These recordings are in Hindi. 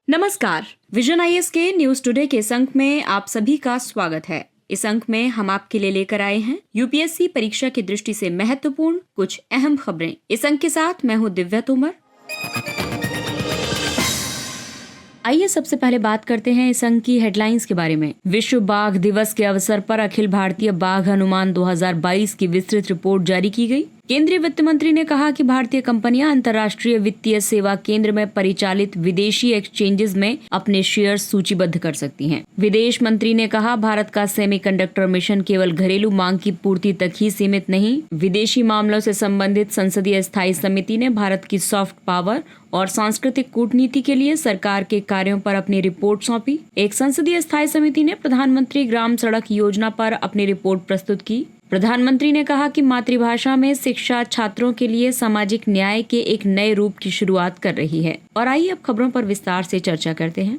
नमस्कार, विजन आईएएस के न्यूज टुडे के इस अंक में आप सभी का स्वागत है। इस अंक में हम आपके लिए लेकर आए हैं यूपीएससी परीक्षा की दृष्टि से महत्वपूर्ण कुछ अहम खबरें। इस अंक के साथ मैं हूं दिव्या तोमर। आइए सबसे पहले बात करते हैं इस अंक की हेडलाइंस के बारे में। विश्व बाघ दिवस के अवसर पर अखिल भारतीय बाघ अनुमान 2022 की विस्तृत रिपोर्ट जारी की गई। केंद्रीय वित्त मंत्री ने कहा कि भारतीय कंपनियां अंतर्राष्ट्रीय वित्तीय सेवा केंद्र में परिचालित विदेशी एक्सचेंजेस में अपने शेयर्स सूचीबद्ध कर सकती हैं। विदेश मंत्री ने कहा, भारत का सेमीकंडक्टर मिशन केवल घरेलू मांग की पूर्ति तक ही सीमित नहीं। विदेशी मामलों से संबंधित संसदीय स्थायी समिति ने भारत की सॉफ्ट पावर और सांस्कृतिक कूटनीति के लिए सरकार के कार्यों पर अपनी रिपोर्ट सौंपी। एक संसदीय स्थायी समिति ने प्रधानमंत्री ग्राम सड़क योजना पर अपनी रिपोर्ट प्रस्तुत की। प्रधानमंत्री ने कहा कि मातृभाषा में शिक्षा छात्रों के लिए सामाजिक न्याय के एक नए रूप की शुरुआत कर रही है। और आइए अब खबरों पर विस्तार से चर्चा करते हैं।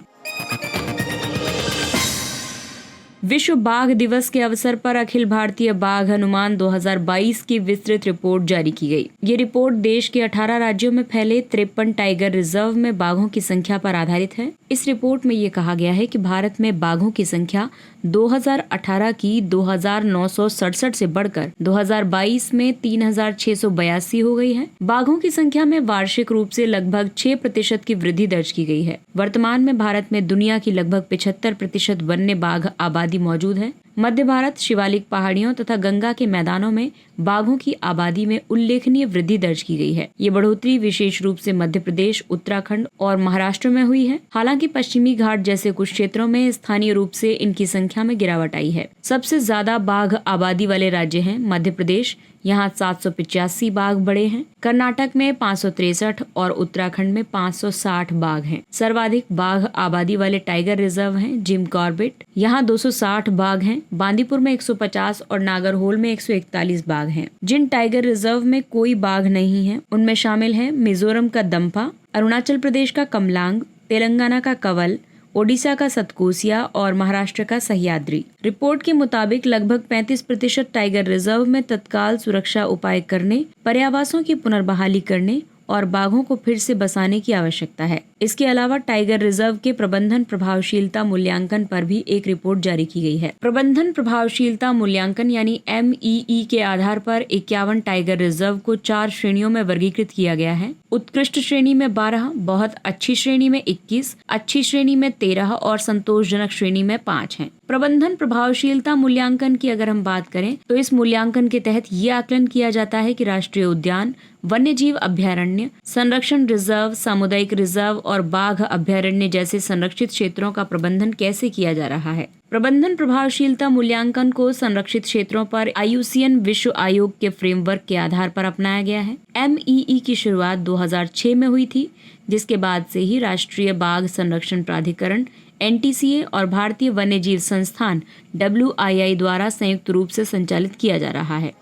विश्व बाघ दिवस के अवसर पर अखिल भारतीय बाघ अनुमान 2022 की विस्तृत रिपोर्ट जारी की गई। ये रिपोर्ट देश के 18 राज्यों में फैले 53 टाइगर रिजर्व में बाघों की संख्या पर आधारित है। इस रिपोर्ट में ये कहा गया है कि भारत में बाघों की संख्या 2018 की 2,967 से बढ़कर 2022 में 3,682 हो गई है। बाघों की संख्या में वार्षिक रूप से लगभग 6% की वृद्धि दर्ज की गई है। वर्तमान में भारत में दुनिया की लगभग 75% वन्य बाघ आबादी मौजूद है। मध्य भारत, शिवालिक पहाड़ियों तथा गंगा के मैदानों में बाघों की आबादी में उल्लेखनीय वृद्धि दर्ज की गई है। ये बढ़ोतरी विशेष रूप से मध्य प्रदेश, उत्तराखंड और महाराष्ट्र में हुई है। हालांकि पश्चिमी घाट जैसे कुछ क्षेत्रों में स्थानीय रूप से इनकी संख्या में गिरावट आई है। सबसे ज्यादा बाघ आबादी वाले राज्य हैं मध्य प्रदेश, यहाँ 785 बाघ बड़े हैं। कर्नाटक में 563 और उत्तराखंड में 560 बाघ हैं। सर्वाधिक बाघ आबादी वाले टाइगर रिजर्व हैं जिम कॉर्बेट, यहाँ 260 बाघ हैं। बांदीपुर में 150 और नागरहोल में 141 बाघ हैं। जिन टाइगर रिजर्व में कोई बाघ नहीं है उनमें शामिल हैं मिजोरम का दम्पा, अरुणाचल प्रदेश का कमलांग, तेलंगाना का कवल, ओडिशा का सतकोसिया और महाराष्ट्र का सह्याद्री। रिपोर्ट के मुताबिक लगभग 35% टाइगर रिजर्व में तत्काल सुरक्षा उपाय करने, पर्यावासों की पुनर्बहाली करने और बाघों को फिर से बसाने की आवश्यकता है। इसके अलावा टाइगर रिजर्व के प्रबंधन प्रभावशीलता मूल्यांकन पर भी एक रिपोर्ट जारी की गई है। प्रबंधन प्रभावशीलता मूल्यांकन यानी MEE के आधार पर 51 टाइगर रिजर्व को 4 श्रेणियों में वर्गीकृत किया गया है। उत्कृष्ट श्रेणी में 12, बहुत अच्छी श्रेणी में 21, अच्छी श्रेणी में 13 और संतोषजनक श्रेणी में 5 हैं। प्रबंधन प्रभावशीलता मूल्यांकन की अगर हम बात करें तो इस मूल्यांकन के तहत ये आकलन किया जाता है कि राष्ट्रीय उद्यान, वन्यजीव अभ्यारण्य, संरक्षण रिजर्व, सामुदायिक रिजर्व और बाघ अभ्यारण्य जैसे संरक्षित क्षेत्रों का प्रबंधन कैसे किया जा रहा है। प्रबंधन प्रभावशीलता मूल्यांकन को संरक्षित क्षेत्रों पर IUCN विश्व आयोग के फ्रेमवर्क के आधार पर अपनाया गया है। MEE की शुरुआत 2006 में हुई थी, जिसके बाद से ही राष्ट्रीय बाघ संरक्षण प्राधिकरण NTCA और भारतीय वन्यजीव संस्थान WII द्वारा संयुक्त रूप से संचालित किया जा रहा है।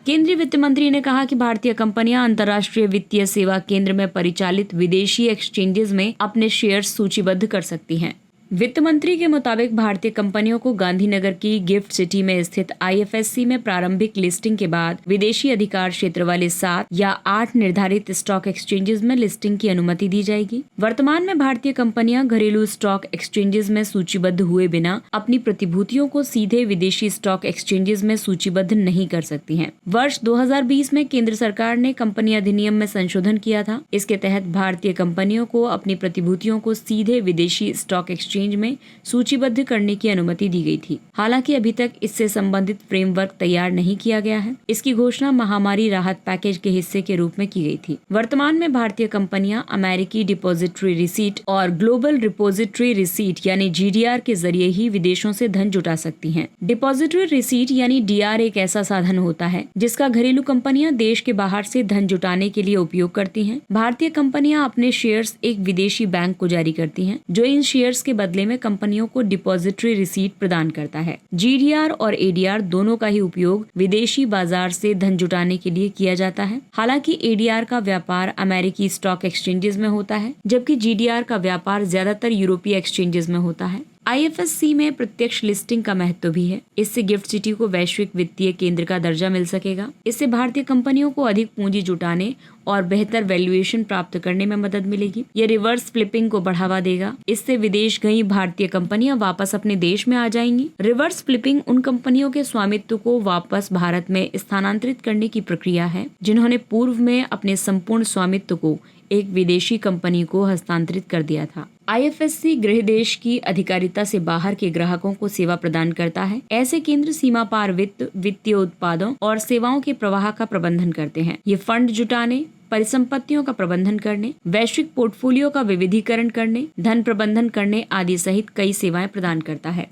केंद्रीय वित्त मंत्री ने कहा कि भारतीय कंपनियां अंतर्राष्ट्रीय वित्तीय सेवा केंद्र में परिचालित विदेशी एक्सचेंजेस में अपने शेयर्स सूचीबद्ध कर सकती हैं। वित्त मंत्री के मुताबिक भारतीय कंपनियों को गांधीनगर की गिफ्ट सिटी में स्थित IFSC में प्रारंभिक लिस्टिंग के बाद विदेशी अधिकार क्षेत्र वाले 7 या 8 निर्धारित स्टॉक एक्सचेंजेस में लिस्टिंग की अनुमति दी जाएगी। वर्तमान में भारतीय कंपनियां घरेलू स्टॉक एक्सचेंजेस में सूचीबद्ध हुए बिना अपनी प्रतिभूतियों को सीधे विदेशी स्टॉक एक्सचेंजेस में सूचीबद्ध नहीं कर सकती हैं। वर्ष 2020 में केंद्र सरकार ने कंपनी अधिनियम में संशोधन किया था। इसके तहत भारतीय कंपनियों को अपनी प्रतिभूतियों को सीधे विदेशी स्टॉक एक्सचेंज में सूचीबद्ध करने की अनुमति दी गई थी। हालांकि अभी तक इससे संबंधित फ्रेमवर्क तैयार नहीं किया गया है। इसकी घोषणा महामारी राहत पैकेज के हिस्से के रूप में की गई थी। वर्तमान में भारतीय कंपनियां अमेरिकी डिपॉजिटरी रिसीट और ग्लोबल रिपोजिटरी रिसीट यानी GDR के जरिए ही विदेशों से धन जुटा सकती हैं। डिपॉजिटरी रिसीट यानी DR एक ऐसा साधन होता है जिसका घरेलू कंपनियां देश के बाहर से धन जुटाने के लिए उपयोग करती हैं। भारतीय कंपनियां अपने शेयर्स एक विदेशी बैंक को जारी करती हैं, जो इन शेयर्स के बदले में कंपनियों को डिपॉजिटरी रिसीट प्रदान करता है। GDR और ADR दोनों का ही उपयोग विदेशी बाजार से धन जुटाने के लिए किया जाता है। हालांकि ADR का व्यापार अमेरिकी स्टॉक एक्सचेंजेस में होता है, जबकि GDR का व्यापार ज्यादातर यूरोपीय एक्सचेंजेस में होता है। IFSC में प्रत्यक्ष लिस्टिंग का महत्व भी है। इससे गिफ्ट सिटी को वैश्विक वित्तीय केंद्र का दर्जा मिल सकेगा। इससे भारतीय कंपनियों को अधिक पूंजी जुटाने और बेहतर वैल्यूएशन प्राप्त करने में मदद मिलेगी। यह रिवर्स फ्लिपिंग को बढ़ावा देगा। इससे विदेश गई भारतीय कंपनियां वापस अपने देश में आ जाएंगी। रिवर्स फ्लिपिंग उन कंपनियों के स्वामित्व को वापस भारत में स्थानांतरित करने की प्रक्रिया है जिन्होंने पूर्व में अपने संपूर्ण स्वामित्व को एक विदेशी कंपनी को हस्तांतरित कर दिया था। IFSC गृह देश की अधिकारिता से बाहर के ग्राहकों को सेवा प्रदान करता है। ऐसे केंद्र सीमा पार वित्तीय उत्पादों और सेवाओं के प्रवाह का प्रबंधन करते हैं। ये फंड जुटाने, परिसंपत्तियों का प्रबंधन करने, वैश्विक पोर्टफोलियो का विविधीकरण करने, धन प्रबंधन करने आदि सहित कई सेवाएं प्रदान करता है।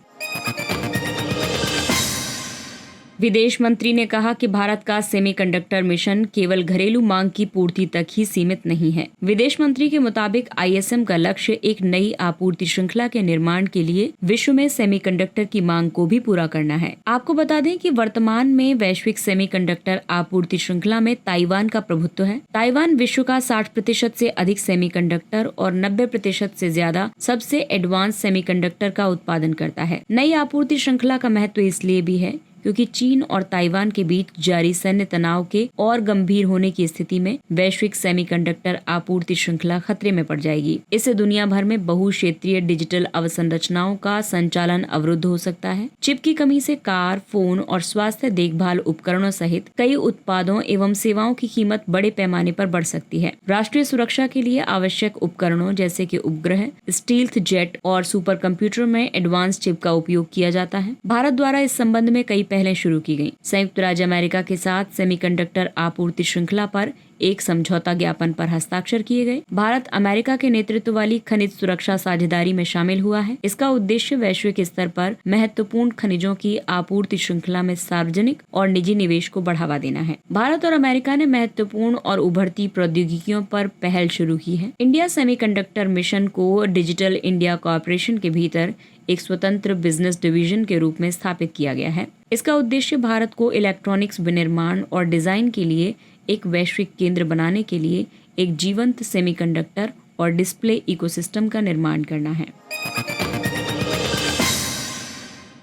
विदेश मंत्री ने कहा कि भारत का सेमीकंडक्टर मिशन केवल घरेलू मांग की पूर्ति तक ही सीमित नहीं है। विदेश मंत्री के मुताबिक ISM का लक्ष्य एक नई आपूर्ति श्रृंखला के निर्माण के लिए विश्व में सेमीकंडक्टर की मांग को भी पूरा करना है। आपको बता दें कि वर्तमान में वैश्विक सेमीकंडक्टर आपूर्ति श्रृंखला में ताइवान का प्रभुत्व है। ताइवान विश्व का 60% से अधिक सेमीकंडक्टर और 90% से ज्यादा सबसे एडवांस सेमीकंडक्टर का उत्पादन करता है। नई आपूर्ति श्रृंखला का महत्व इसलिए भी है क्योंकि चीन और ताइवान के बीच जारी सैन्य तनाव के और गंभीर होने की स्थिति में वैश्विक सेमीकंडक्टर आपूर्ति श्रृंखला खतरे में पड़ जाएगी। इससे दुनिया भर में बहुक्षेत्रीय डिजिटल अवसंरचनाओं का संचालन अवरुद्ध हो सकता है। चिप की कमी से कार, फोन और स्वास्थ्य देखभाल उपकरणों सहित कई उत्पादों एवं सेवाओं की कीमत बड़े पैमाने पर बढ़ सकती है। राष्ट्रीय सुरक्षा के लिए आवश्यक उपकरणों जैसे कि उपग्रह, स्टील्थ जेट और सुपर कंप्यूटर में एडवांस चिप का उपयोग किया जाता है। भारत द्वारा इस संबंध में कई पहले शुरू की गई। संयुक्त राज्य अमेरिका के साथ सेमीकंडक्टर आपूर्ति श्रृंखला पर एक समझौता ज्ञापन पर हस्ताक्षर किए गए। भारत अमेरिका के नेतृत्व वाली खनिज सुरक्षा साझेदारी में शामिल हुआ है। इसका उद्देश्य वैश्विक स्तर पर महत्वपूर्ण खनिजों की आपूर्ति श्रृंखला में सार्वजनिक और निजी निवेश को बढ़ावा देना है। भारत और अमेरिका ने महत्वपूर्ण और उभरती प्रौद्योगिकियों पर पहल शुरू की है। इंडिया सेमीकंडक्टर मिशन को डिजिटल इंडिया कॉर्पोरेशन के भीतर एक स्वतंत्र बिजनेस डिवीजन के रूप में स्थापित किया गया है। इसका उद्देश्य भारत को इलेक्ट्रॉनिक्स विनिर्माण और डिजाइन के लिए एक वैश्विक केंद्र बनाने के लिए एक जीवंत सेमीकंडक्टर और डिस्प्ले इकोसिस्टम का निर्माण करना है।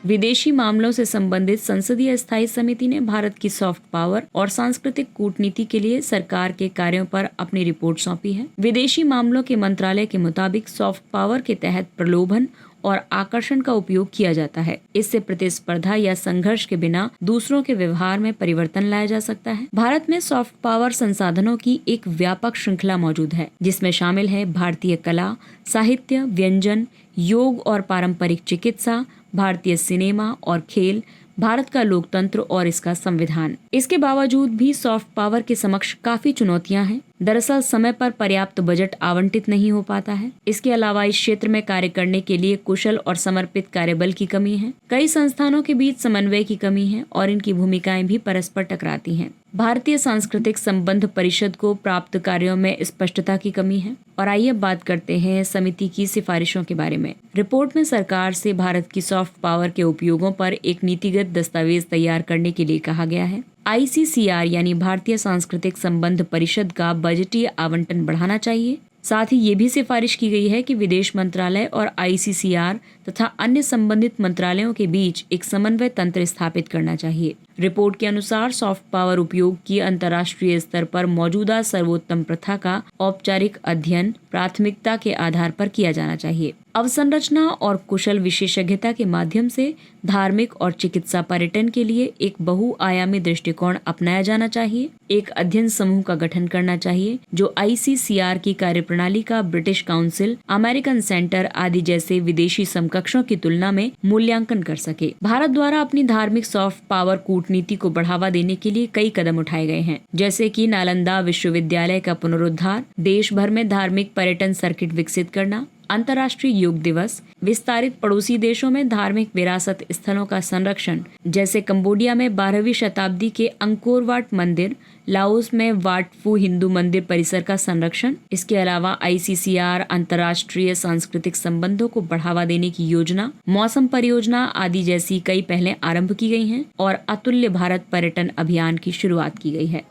विदेशी मामलों से संबंधित संसदीय स्थायी समिति ने भारत की सॉफ्ट पावर और सांस्कृतिक कूटनीति के लिए सरकार के कार्यों पर अपनी रिपोर्ट सौंपी है। विदेशी मामलों के मंत्रालय के मुताबिक सॉफ्ट पावर के तहत प्रलोभन और आकर्षण का उपयोग किया जाता है। इससे प्रतिस्पर्धा या संघर्ष के बिना दूसरों के व्यवहार में परिवर्तन लाया जा सकता है। भारत में सॉफ्ट पावर संसाधनों की एक व्यापक श्रृंखला मौजूद है जिसमें शामिल है भारतीय कला, साहित्य, व्यंजन, योग और पारंपरिक चिकित्सा, भारतीय सिनेमा और खेल, भारत का लोकतंत्र और इसका संविधान। इसके बावजूद भी सॉफ्ट पावर के समक्ष काफी चुनौतियां हैं। दरअसल समय पर पर्याप्त बजट आवंटित नहीं हो पाता है। इसके अलावा इस क्षेत्र में कार्य करने के लिए कुशल और समर्पित कार्यबल की कमी है। कई संस्थानों के बीच समन्वय की कमी है और इनकी भूमिकाएं भी परस्पर टकराती हैं। भारतीय सांस्कृतिक संबंध परिषद को प्राप्त कार्यों में स्पष्टता की कमी है। और आइए बात करते हैं समिति की सिफारिशों के बारे में। रिपोर्ट में सरकार से भारत की सॉफ्ट पावर के उपयोगों पर एक नीतिगत दस्तावेज तैयार करने के लिए कहा गया है। ICCR यानी भारतीय सांस्कृतिक संबंध परिषद का बजटीय आवंटन बढ़ाना चाहिए। साथ ही ये भी सिफारिश की गई है कि विदेश मंत्रालय और ICCR तथा अन्य संबंधित मंत्रालयों के बीच एक समन्वय तंत्र स्थापित करना चाहिए। रिपोर्ट के अनुसार सॉफ्ट पावर उपयोग की अंतर्राष्ट्रीय स्तर पर मौजूदा सर्वोत्तम प्रथा का औपचारिक अध्ययन प्राथमिकता के आधार पर किया जाना चाहिए। अवसंरचना और कुशल विशेषज्ञता के माध्यम से धार्मिक और चिकित्सा पर्यटन के लिए एक बहुआयामी दृष्टिकोण अपनाया जाना चाहिए। एक अध्ययन समूह का गठन करना चाहिए जो ICCR की कार्यप्रणाली का ब्रिटिश काउंसिल, अमेरिकन सेंटर आदि जैसे विदेशी समकक्षों की तुलना में मूल्यांकन कर सके। भारत द्वारा अपनी धार्मिक सॉफ्ट पावर कूटनीति को बढ़ावा देने के लिए कई कदम उठाए गए हैं, जैसे कि नालंदा विश्वविद्यालय का पुनरुद्धार, देश भर में धार्मिक पर्यटन सर्किट विकसित करना, अंतर्राष्ट्रीय योग दिवस, विस्तारित पड़ोसी देशों में धार्मिक विरासत स्थलों का संरक्षण, जैसे कंबोडिया में 12वीं शताब्दी के अंकोर वाट मंदिर, लाओस में वाट फू हिंदू मंदिर परिसर का संरक्षण। इसके अलावा ICCR अंतर्राष्ट्रीय सांस्कृतिक संबंधों को बढ़ावा देने की योजना, मौसम परियोजना आदि जैसी कई पहलें आरंभ की गई हैं और अतुल्य भारत पर्यटन अभियान की शुरुआत की गई है।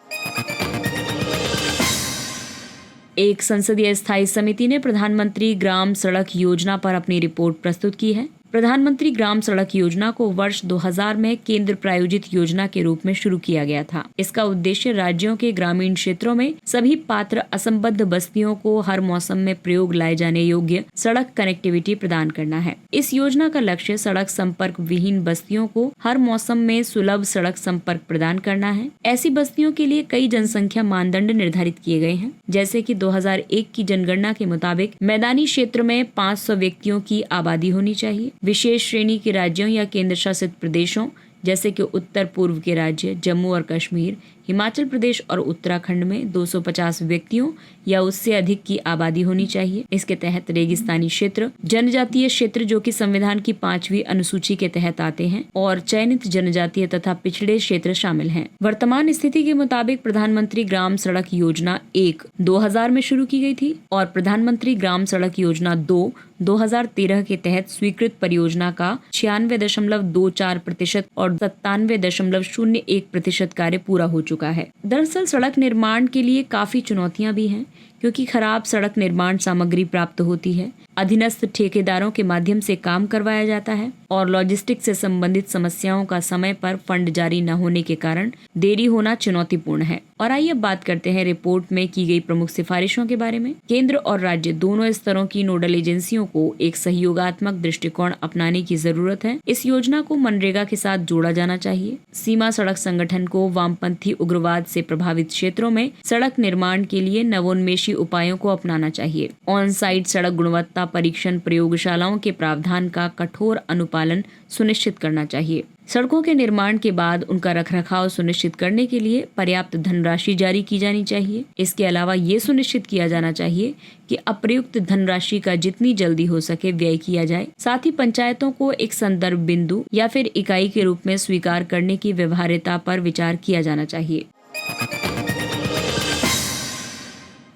एक संसदीय स्थायी समिति ने प्रधानमंत्री ग्राम सड़क योजना पर अपनी रिपोर्ट प्रस्तुत की है। प्रधानमंत्री ग्राम सड़क योजना को वर्ष 2000 में केंद्र प्रायोजित योजना के रूप में शुरू किया गया था। इसका उद्देश्य राज्यों के ग्रामीण क्षेत्रों में सभी पात्र असंबद्ध बस्तियों को हर मौसम में प्रयोग लाए जाने योग्य सड़क कनेक्टिविटी प्रदान करना है। इस योजना का लक्ष्य सड़क संपर्क विहीन बस्तियों को हर मौसम में सुलभ सड़क संपर्क प्रदान करना है। ऐसी बस्तियों के लिए कई जनसंख्या मानदंड निर्धारित किए गए हैं, जैसे कि 2001 की जनगणना के मुताबिक मैदानी क्षेत्र में 500 व्यक्तियों की आबादी होनी चाहिए। विशेष श्रेणी के राज्यों या केंद्र शासित प्रदेशों जैसे कि उत्तर पूर्व के राज्य जम्मू और कश्मीर, हिमाचल प्रदेश और उत्तराखंड में 250 व्यक्तियों या उससे अधिक की आबादी होनी चाहिए। इसके तहत रेगिस्तानी क्षेत्र, जनजातीय क्षेत्र जो कि संविधान की 5वीं अनुसूची के तहत आते हैं और चयनित जनजातीय तथा पिछड़े क्षेत्र शामिल हैं। वर्तमान स्थिति के मुताबिक प्रधानमंत्री ग्राम सड़क योजना 1 2000 में शुरू की गई थी और प्रधानमंत्री ग्राम सड़क योजना 2 2013 के तहत स्वीकृत परियोजना का 96.24% और 97.01% कार्य पूरा हो चुका है। दरअसल सड़क निर्माण के लिए काफी चुनौतियां भी हैं, क्योंकि खराब सड़क निर्माण सामग्री प्राप्त होती है, अधीनस्थ ठेकेदारों के माध्यम से काम करवाया जाता है और लॉजिस्टिक्स से संबंधित समस्याओं का समय पर फंड जारी न होने के कारण देरी होना चुनौतीपूर्ण है। और आइए अब बात करते हैं रिपोर्ट में की गई प्रमुख सिफारिशों के बारे में। केंद्र और राज्य दोनों स्तरों की नोडल एजेंसियों को एक सहयोगात्मक दृष्टिकोण अपनाने की जरूरत है। इस योजना को मनरेगा के साथ जोड़ा जाना चाहिए। सीमा सड़क संगठन को वामपंथी उग्रवाद से प्रभावित क्षेत्रों में सड़क निर्माण के लिए नवोन्मेषी उपायों को अपनाना चाहिए। ऑन साइट सड़क गुणवत्ता परीक्षण प्रयोगशालाओं के प्रावधान का कठोर अनुपालन सुनिश्चित करना चाहिए। सड़कों के निर्माण के बाद उनका रखरखाव सुनिश्चित करने के लिए पर्याप्त धनराशि जारी की जानी चाहिए। इसके अलावा ये सुनिश्चित किया जाना चाहिए कि अप्रयुक्त धनराशि का जितनी जल्दी हो सके व्यय किया जाए। साथ ही पंचायतों को एक संदर्भ बिंदु या फिर इकाई के रूप में स्वीकार करने की व्यवहार्यता पर विचार किया जाना चाहिए।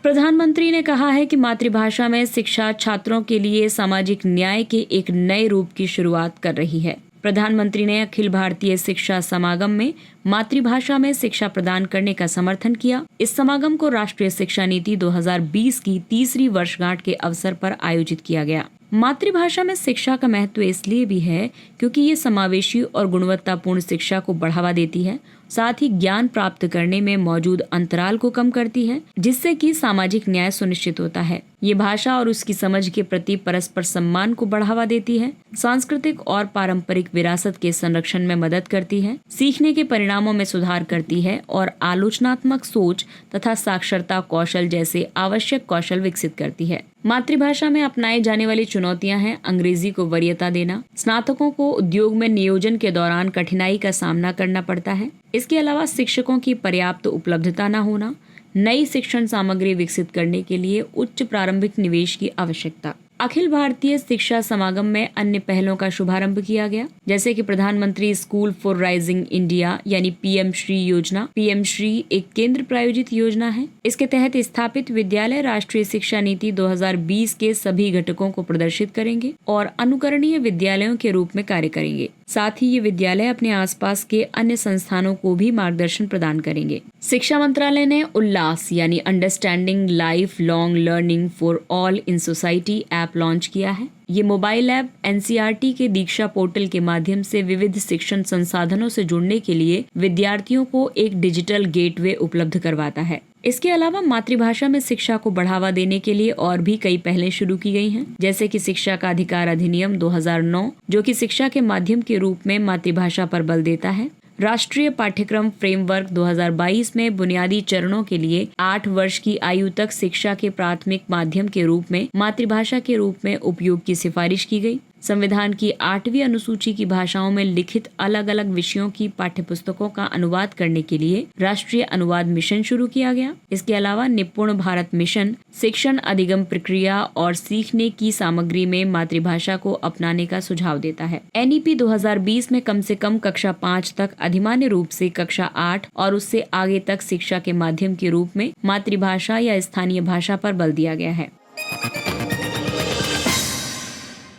प्रधानमंत्री ने कहा है कि मातृभाषा में शिक्षा छात्रों के लिए सामाजिक न्याय के एक नए रूप की शुरुआत कर रही है। प्रधानमंत्री ने अखिल भारतीय शिक्षा समागम में मातृभाषा में शिक्षा प्रदान करने का समर्थन किया। इस समागम को राष्ट्रीय शिक्षा नीति 2020 की 3री वर्षगांठ के अवसर पर आयोजित किया गया। मातृभाषा में शिक्षा का महत्व इसलिए भी है क्योंकि ये समावेशी और गुणवत्तापूर्ण शिक्षा को बढ़ावा देती है, साथ ही ज्ञान प्राप्त करने में मौजूद अंतराल को कम करती है, जिससे कि सामाजिक न्याय सुनिश्चित होता है। ये भाषा और उसकी समझ के प्रति परस्पर सम्मान को बढ़ावा देती है, सांस्कृतिक और पारंपरिक विरासत के संरक्षण में मदद करती है, सीखने के परिणामों में सुधार करती है और आलोचनात्मक सोच तथा साक्षरता कौशल जैसे आवश्यक कौशल विकसित करती है। मातृभाषा में अपनाई जाने वाली चुनौतियां हैं अंग्रेजी को वरीयता देना, स्नातकों को उद्योग में नियोजन के दौरान कठिनाई का सामना करना पड़ता है। इसके अलावा शिक्षकों की पर्याप्त उपलब्धता न होना, नई शिक्षण सामग्री विकसित करने के लिए उच्च प्रारंभिक निवेश की आवश्यकता। अखिल भारतीय शिक्षा समागम में अन्य पहलों का शुभारंभ किया गया, जैसे कि प्रधानमंत्री स्कूल फॉर राइजिंग इंडिया यानी पीएम श्री योजना। पीएम श्री एक केंद्र प्रायोजित योजना है। इसके तहत स्थापित विद्यालय राष्ट्रीय शिक्षा नीति 2020 के सभी घटकों को प्रदर्शित करेंगे और अनुकरणीय विद्यालयों के रूप में कार्य करेंगे। साथ ही ये विद्यालय अपने आसपास के अन्य संस्थानों को भी मार्गदर्शन प्रदान करेंगे। शिक्षा मंत्रालय ने उल्लास यानी understanding life long learning for all in society app launch किया है। ये मोबाइल ऐप एनसीईआरटी के दीक्षा पोर्टल के माध्यम से विविध शिक्षण संसाधनों से जुड़ने के लिए विद्यार्थियों को एक डिजिटल गेटवे उपलब्ध करवाता है। इसके अलावा मातृभाषा में शिक्षा को बढ़ावा देने के लिए और भी कई पहलें शुरू की गई हैं, जैसे कि शिक्षा का अधिकार अधिनियम 2009 जो कि शिक्षा के माध्यम के रूप में मातृभाषा पर बल देता है। राष्ट्रीय पाठ्यक्रम फ्रेमवर्क 2022 में बुनियादी चरणों के लिए 8 वर्ष की आयु तक शिक्षा के प्राथमिक माध्यम के रूप में मातृभाषा के रूप में उपयोग की सिफारिश की गई। संविधान की 8वीं अनुसूची की भाषाओं में लिखित अलग अलग विषयों की पाठ्यपुस्तकों का अनुवाद करने के लिए राष्ट्रीय अनुवाद मिशन शुरू किया गया। इसके अलावा निपुण भारत मिशन शिक्षण अधिगम प्रक्रिया और सीखने की सामग्री में मातृभाषा को अपनाने का सुझाव देता है। एनईपी 2020 में कम से कम कक्षा 5 तक अधिमान्य रूप से कक्षा 8 और उससे आगे तक शिक्षा के माध्यम के रूप में मातृभाषा या स्थानीय भाषा पर बल दिया गया है।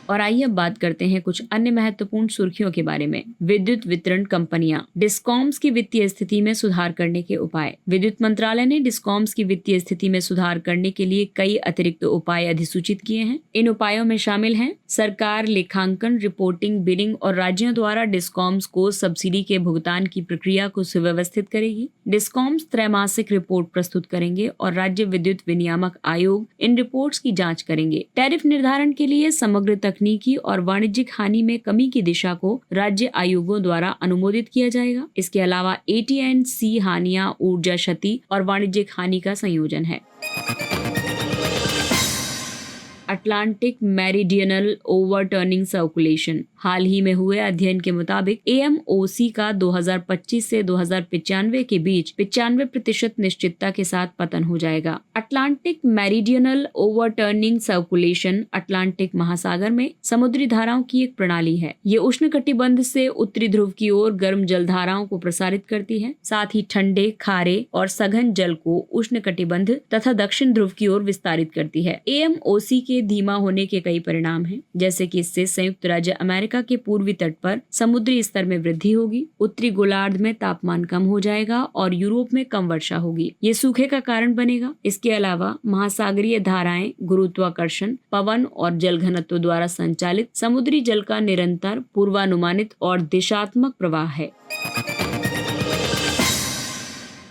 और आइए अब बात करते हैं कुछ अन्य महत्वपूर्ण सुर्खियों के बारे में। विद्युत वितरण कंपनियां, डिस्कॉम्स की वित्तीय स्थिति में सुधार करने के उपाय। विद्युत मंत्रालय ने डिस्कॉम्स की वित्तीय स्थिति में सुधार करने के लिए कई अतिरिक्त उपाय अधिसूचित किए हैं। इन उपायों में शामिल हैं सरकार लेखांकन, रिपोर्टिंग, बिलिंग और राज्यों द्वारा डिस्कॉम्स को सब्सिडी के भुगतान की प्रक्रिया को सुव्यवस्थित करेगी। डिस्कॉम्स त्रैमासिक रिपोर्ट प्रस्तुत करेंगे और राज्य विद्युत विनियामक आयोग इन रिपोर्ट्स की जांच करेंगे। टैरिफ निर्धारण के लिए समग्र तकनीकी और वाणिज्यिक हानि में कमी की दिशा को राज्य आयोगों द्वारा अनुमोदित किया जाएगा। इसके अलावा AT&C हानियां, ऊर्जा क्षति और वाणिज्यिक हानि का संयोजन है। Atlantic meridional overturning circulation. हाल ही में हुए अध्ययन के मुताबिक AMOC का 2025 से 2095 के बीच 95% निश्चितता के साथ पतन हो जाएगा। Atlantic meridional overturning circulation Atlantic महासागर में समुद्री धाराओं की एक प्रणाली है। ये उष्णकटिबंध से उत्तरी ध्रुव की ओर गर्म जलधाराओं को प्रसारित करती है, साथ ही ठंडे, खारे और सघन जल को उष्णकटिबंध तथा दक्षिण ध्रुव की ओर विस्तारित करती है। AMOC के धीमा होने के कई परिणाम हैं, जैसे कि इससे संयुक्त राज्य अमेरिका के पूर्वी तट पर समुद्री स्तर में वृद्धि होगी, उत्तरी गोलार्ध में तापमान कम हो जाएगा और यूरोप में कम वर्षा होगी। ये सूखे का कारण बनेगा। इसके अलावा महासागरीय धाराएं, गुरुत्वाकर्षण, पवन और जल घनत्व द्वारा संचालित समुद्री जल का निरंतर, पूर्वानुमानित और दिशात्मक प्रवाह है।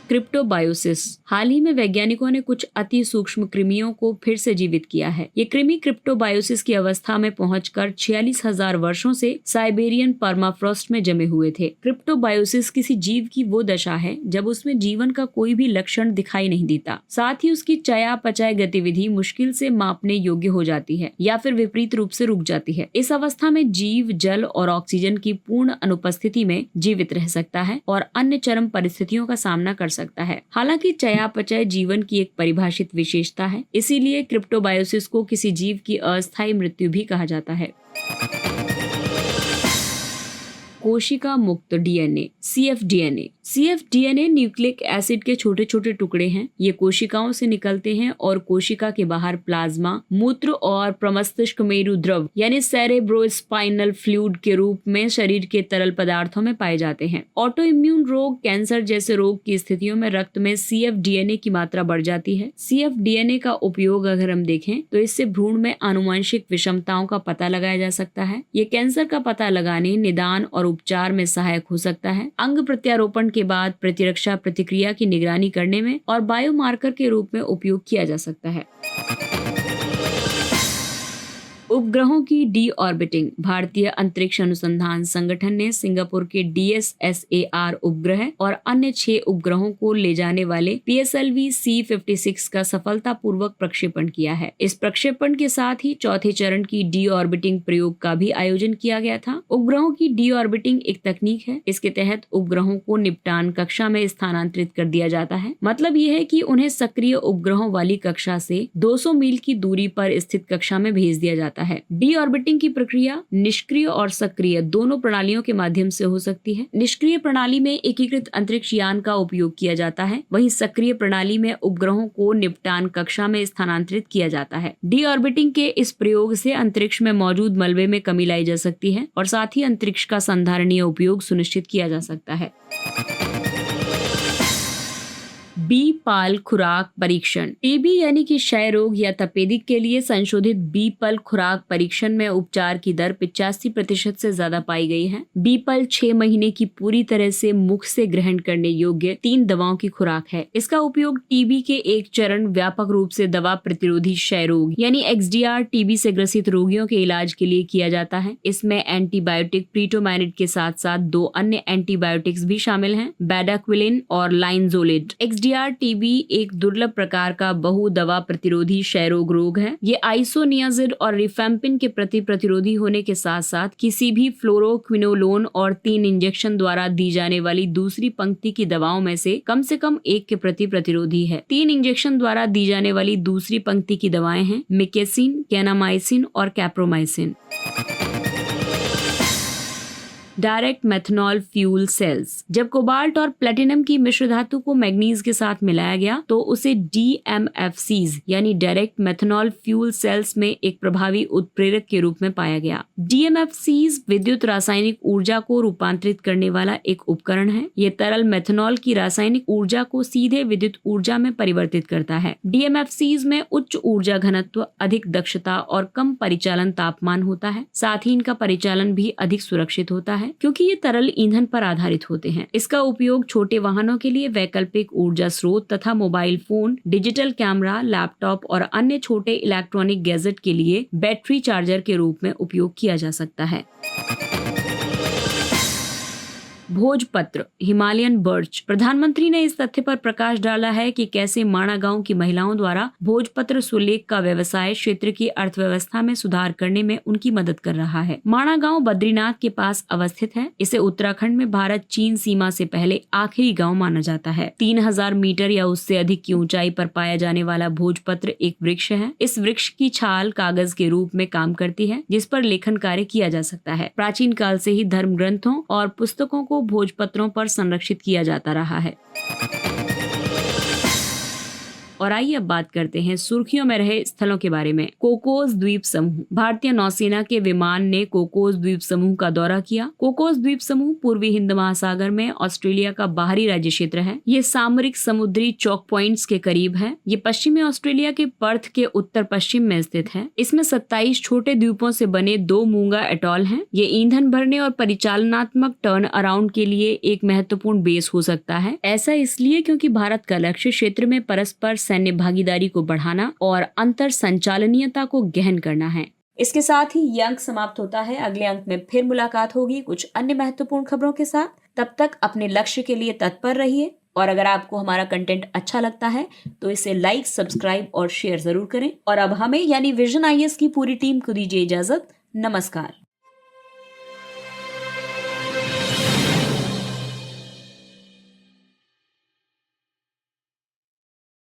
क्रिप्टोबायोसिस। हाल ही में वैज्ञानिकों ने कुछ अति सूक्ष्म कृमियों को फिर से जीवित किया है। ये कृमि क्रिप्टोबायोसिस की अवस्था में पहुंचकर 46,000 वर्षों से साइबेरियन परमाफ्रॉस्ट में जमे हुए थे। क्रिप्टोबायोसिस किसी जीव की वो दशा है जब उसमें जीवन का कोई भी लक्षण दिखाई नहीं देता, साथ ही उसकी चयापचय गतिविधि मुश्किल से मापने योग्य हो जाती है या फिर विपरीत रूप से रुक जाती है। इस अवस्था में जीव जल और ऑक्सीजन की पूर्ण अनुपस्थिति में जीवित रह सकता है और अन्य चरम परिस्थितियों का सामना कर सकता है। हालांकि चयापचय जीवन की एक परिभाषित विशेषता है, इसीलिए क्रिप्टोबायोसिस को किसी जीव की अस्थायी मृत्यु भी कहा जाता है। कोशिका मुक्त DNA, CFDNA। CFDNA nucleic acid के छोटे छोटे टुकड़े हैं। ये कोशिकाओं से निकलते हैं और कोशिका के बाहर प्लाज्मा, मूत्र और प्रमस्तिष्क मेरु द्रव यानी सेरेब्रोस्पाइनल फ्लूइड के रूप में शरीर के तरल पदार्थों में पाए जाते हैं। ऑटो इम्यून रोग, कैंसर जैसे रोग की स्थितियों में रक्त में CFDNA की मात्रा बढ़ जाती है। CFDNA का उपयोग अगर हम देखें तो इससे भ्रूण में आनुवंशिक विषमताओं का पता लगाया जा सकता है। ये कैंसर का पता लगाने, निदान और उपचार में सहायक हो सकता है। अंग प्रत्यारोपण के बाद प्रतिरक्षा प्रतिक्रिया की निगरानी करने में और बायोमार्कर के रूप में उपयोग किया जा सकता है। उपग्रहों की डीऑर्बिटिंग। भारतीय अंतरिक्ष अनुसंधान संगठन ने सिंगापुर के DSSAR उपग्रह और अन्य 6 उपग्रहों को ले जाने वाले PSLV C56 का सफलतापूर्वक प्रक्षेपण किया है। इस प्रक्षेपण के साथ ही चौथे चरण की डीऑर्बिटिंग प्रयोग का भी आयोजन किया गया था। उपग्रहों की डीऑर्बिटिंग एक तकनीक है। इसके तहत उपग्रहों को निपटान कक्षा में स्थानांतरित कर दिया जाता है। मतलब यह है कि उन्हें सक्रिय उपग्रहों वाली कक्षा से 200 मील की दूरी पर स्थित कक्षा में भेज दिया जाता है। डीऑर्बिटिंग की प्रक्रिया निष्क्रिय और सक्रिय दोनों प्रणालियों के माध्यम से हो सकती है। निष्क्रिय प्रणाली में एकीकृत अंतरिक्ष यान का उपयोग किया जाता है, वहीं सक्रिय प्रणाली में उपग्रहों को निपटान कक्षा में स्थानांतरित किया जाता है। डीऑर्बिटिंग के इस प्रयोग से अंतरिक्ष में मौजूद मलबे में कमी लाई जा सकती है और साथ ही अंतरिक्ष का संधारणीय उपयोग सुनिश्चित किया जा सकता है। बी-पाल खुराक परीक्षण। टीबी यानी कि क्षय रोग या तपेदिक के लिए संशोधित बी-पल खुराक परीक्षण में उपचार की दर 85% से ज्यादा पाई गई है। बी-पल 6 महीने की पूरी तरह से मुख से ग्रहण करने योग्य 3 दवाओं की खुराक है। इसका उपयोग टीबी के एक चरण व्यापक रूप से दवा प्रतिरोधी क्षय रोग यानी XDR टीबी से ग्रसित रोगियों के इलाज के लिए किया जाता है। इसमें एंटीबायोटिक प्रीटोमाइनिड के साथ साथ 2 अन्य एंटीबायोटिक्स भी शामिल हैं, बेडाक्विलिन और लाइनजोलिड। XDR टीबी एक दुर्लभ प्रकार का बहु दवा प्रतिरोधी क्षय रोग है। ये आइसोनियाजिड और रिफेम्पिन के प्रति प्रतिरोधी होने के साथ साथ किसी भी फ्लोरोक्विनोलोन और 3 इंजेक्शन द्वारा दी जाने वाली दूसरी पंक्ति की दवाओं में से कम 1 के प्रति प्रतिरोधी है। 3 इंजेक्शन द्वारा दी जाने वाली दूसरी पंक्ति की दवाएं हैं मिकेसिन, कैनामाइसिन और capreomycin. Direct methanol fuel cells. जब कोबाल्ट और प्लेटिनम की मिश्र धातु को मैग्नीज के साथ मिलाया गया तो उसे DMFCs यानी डायरेक्ट मेथनॉल फ्यूल सेल्स में एक प्रभावी उत्प्रेरक के रूप में पाया गया। DMFCs विद्युत रासायनिक ऊर्जा को रूपांतरित करने वाला एक उपकरण है। ये तरल मेथनॉल की रासायनिक ऊर्जा को सीधे विद्युत ऊर्जा में परिवर्तित करता है। DMFCs में उच्च ऊर्जा घनत्व, अधिक दक्षता और कम परिचालन तापमान होता है। साथ ही इनका परिचालन भी अधिक सुरक्षित होता है क्योंकि ये तरल ईंधन पर आधारित होते हैं। इसका उपयोग छोटे वाहनों के लिए वैकल्पिक ऊर्जा स्रोत तथा mobile phone, digital camera, laptop और अन्य छोटे इलेक्ट्रॉनिक गैजेट के लिए बैटरी चार्जर के रूप में उपयोग किया जा सकता है। भोजपत्र, हिमालयन बर्च। प्रधानमंत्री ने इस तथ्य पर प्रकाश डाला है कि कैसे माणा गांव की महिलाओं द्वारा भोजपत्र सुलेख का व्यवसाय क्षेत्र की अर्थव्यवस्था में सुधार करने में उनकी मदद कर रहा है। माणा गांव बद्रीनाथ के पास अवस्थित है। इसे उत्तराखंड में भारत चीन सीमा से पहले आखिरी गांव माना जाता है। 3000 मीटर या उससे अधिक की ऊंचाई पर पाया जाने वाला भोजपत्र एक वृक्ष है। इस वृक्ष की छाल कागज के रूप में काम करती है जिस पर लेखन कार्य किया जा सकता है। प्राचीन काल से ही धर्म ग्रंथों और पुस्तकों को भोजपत्रों पर संरक्षित किया जाता रहा है। और आइए अब बात करते हैं सुर्खियों में रहे स्थलों के बारे में। कोकोस द्वीप समूह। भारतीय नौसेना के विमान ने कोकोस द्वीप समूह का दौरा किया। कोकोस द्वीप समूह पूर्वी हिंद महासागर में ऑस्ट्रेलिया का बाहरी राज्य क्षेत्र है। ये सामरिक समुद्री चौक पॉइंट्स के करीब है। ये पश्चिमी ऑस्ट्रेलिया के पर्थ के उत्तर पश्चिम में स्थित है। इसमें 27 छोटे द्वीपों से बने 2 मूंगा एटॉल हैं। ये ईंधन भरने और परिचालनात्मक टर्न अराउंड के लिए एक महत्वपूर्ण बेस हो सकता है। ऐसा इसलिए क्योंकि भारत का लक्ष्य क्षेत्र में परस्पर सैन्य भागीदारी को बढ़ाना और अंतर संचालनीयता को गहन करना है। इसके साथ ही ये अंक समाप्त होता है। अगले अंक में फिर मुलाकात होगी कुछ अन्य महत्वपूर्ण खबरों के साथ। तब तक अपने लक्ष्य के लिए तत्पर रहिए और अगर आपको हमारा कंटेंट अच्छा लगता है तो इसे लाइक, सब्सक्राइब और शेयर जरूर करें। और अब हमें यानी विजन IAS की पूरी टीम को दीजिए इजाजत। नमस्कार।